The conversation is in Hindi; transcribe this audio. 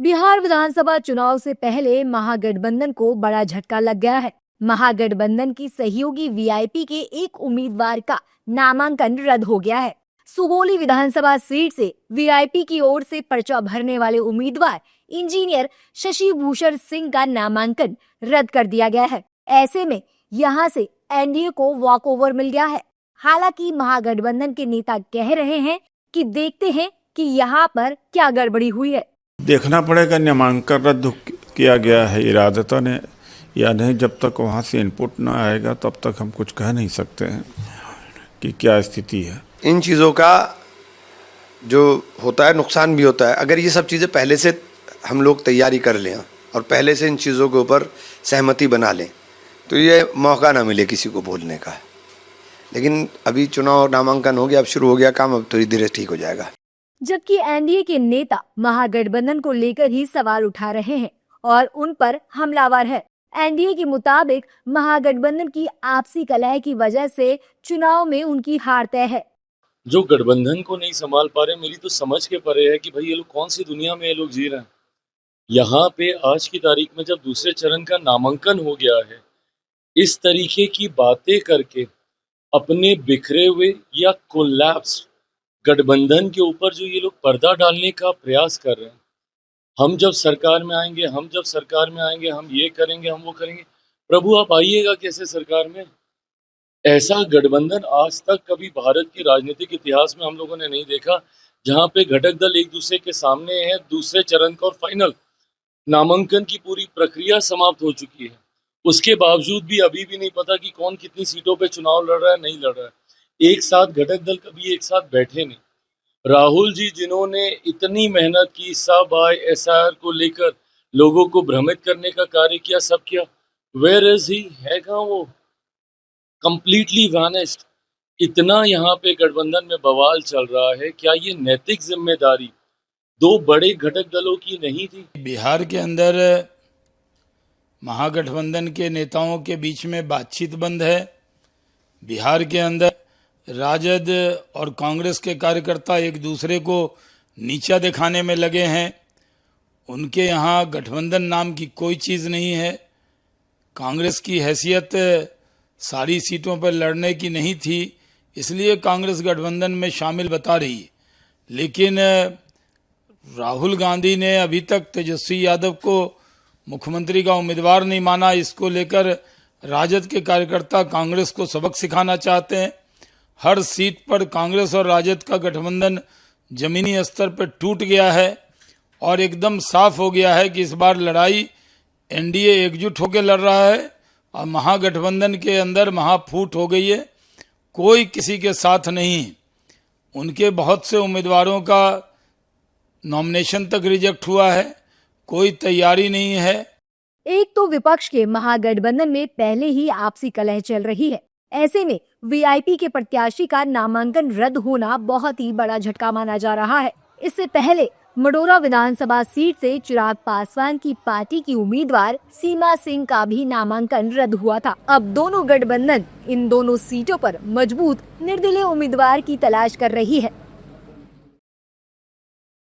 बिहार विधानसभा चुनाव से पहले महागठबंधन को बड़ा झटका लग गया है। महागठबंधन की सहयोगी वीआईपी के एक उम्मीदवार का नामांकन रद्द हो गया है। सुगौली विधानसभा सीट से वीआईपी की ओर से पर्चा भरने वाले उम्मीदवार इंजीनियर शशि भूषण सिंह का नामांकन रद्द कर दिया गया है। ऐसे में यहां से एनडीए को वॉक ओवर मिल गया है। हालांकि महागठबंधन के नेता कह रहे हैं कि देखते हैं कि यहाँ पर क्या गड़बड़ी हुई है। देखना पड़ेगा, नामांकन रद्द किया गया है इरादतन या नहीं। जब तक वहाँ से इनपुट ना आएगा तब तक हम कुछ कह नहीं सकते हैं कि क्या स्थिति है। इन चीज़ों का जो होता है नुकसान भी होता है। अगर ये सब चीज़ें पहले से हम लोग तैयारी कर लें और पहले से इन चीज़ों के ऊपर सहमति बना लें तो ये मौका ना मिले किसी को बोलने का। लेकिन अभी चुनाव नामांकन हो गया, अब शुरू हो गया काम, अब थोड़ी देर ठीक हो जाएगा। जबकि एनडीए के नेता महागठबंधन को लेकर ही सवाल उठा रहे हैं और उन पर हमलावर है। एनडीए के मुताबिक महागठबंधन की आपसी कलह की वजह से चुनाव में उनकी हार तय है। जो गठबंधन को नहीं संभाल पा रहे, मेरी तो समझ के परे है कि भाई ये लोग कौन सी दुनिया में ये लोग जी रहे हैं। यहाँ पे आज की तारीख में जब दूसरे चरण का नामांकन हो गया है, इस तरीके की बातें करके अपने बिखरे हुए या कोलैप्स गठबंधन के ऊपर जो ये लोग पर्दा डालने का प्रयास कर रहे हैं, हम जब सरकार में आएंगे, हम ये करेंगे, हम वो करेंगे। प्रभु आप आइएगा कैसे सरकार में? ऐसा गठबंधन आज तक कभी भारत के राजनीतिक इतिहास में हम लोगों ने नहीं देखा, जहां पे घटक दल एक दूसरे के सामने है। दूसरे चरण का और फाइनल नामांकन की पूरी प्रक्रिया समाप्त हो चुकी है, उसके बावजूद भी अभी भी नहीं पता कि कौन कितनी सीटों पे चुनाव लड़ रहा है, नहीं लड़ रहा है। एक साथ घटक दल कभी एक साथ बैठे नहीं। राहुल जी जिन्होंने इतनी मेहनत की, सब एसआईआर को लेकर लोगों को भ्रमित करने का कार्य किया, सब किया, वेयर इज ही? है कहाँ वो? Completely vanished. इतना यहाँ पे गठबंधन में बवाल चल रहा है, क्या ये नैतिक जिम्मेदारी दो बड़े घटक दलों की नहीं थी? बिहार के अंदर महागठबंधन के नेताओं के बीच में बातचीत बंद है। बिहार के अंदर राजद और कांग्रेस के कार्यकर्ता एक दूसरे को नीचा दिखाने में लगे हैं। उनके यहाँ गठबंधन नाम की कोई चीज़ नहीं है। कांग्रेस की हैसियत सारी सीटों पर लड़ने की नहीं थी, इसलिए कांग्रेस गठबंधन में शामिल बता रही है। लेकिन राहुल गांधी ने अभी तक तेजस्वी यादव को मुख्यमंत्री का उम्मीदवार नहीं माना। इसको लेकर राजद के कार्यकर्ता कांग्रेस को सबक सिखाना चाहते हैं। हर सीट पर कांग्रेस और राजद का गठबंधन जमीनी स्तर पर टूट गया है और एकदम साफ हो गया है कि इस बार लड़ाई एनडीए एकजुट होकर लड़ रहा है और महागठबंधन के अंदर महाफूट हो गई है। कोई किसी के साथ नहीं। उनके बहुत से उम्मीदवारों का नॉमिनेशन तक रिजेक्ट हुआ है, कोई तैयारी नहीं है। एक तो विपक्ष के महागठबंधन में पहले ही आपसी कलह चल रही है। ऐसे में वीआईपी के प्रत्याशी का नामांकन रद्द होना बहुत ही बड़ा झटका माना जा रहा है। इससे पहले मडोरा विधानसभा सीट से चिराग पासवान की पार्टी की उम्मीदवार सीमा सिंह का भी नामांकन रद्द हुआ था। अब दोनों गठबंधन इन दोनों सीटों पर मजबूत निर्दलीय उम्मीदवार की तलाश कर रही है।